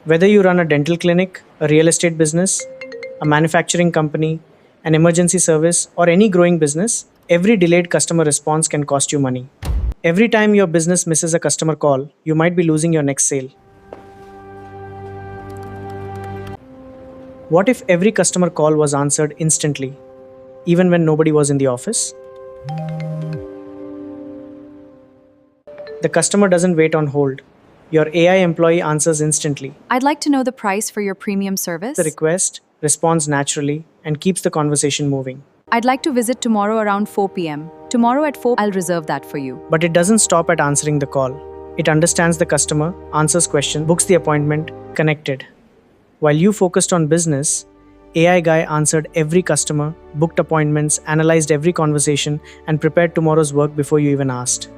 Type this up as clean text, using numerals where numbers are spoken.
Whether you run a dental clinic, a real estate business, a manufacturing company, an emergency service, or any growing business, every delayed customer response can cost you money. Every time your business misses a customer call, you might be losing your next sale. What if every customer call was answered instantly, even when nobody was in the office? The customer doesn't wait on hold. Your AI employee answers instantly. I'd like to know the price for your premium service. The request responds naturally and keeps the conversation moving. I'd like to visit tomorrow around 4 pm. Tomorrow at 4, I'll reserve that for you. But it doesn't stop at answering the call. It understands the customer, answers questions, books the appointment, connected. While you focused on business, AI guy answered every customer, booked appointments, analyzed every conversation, and prepared tomorrow's work before you even asked.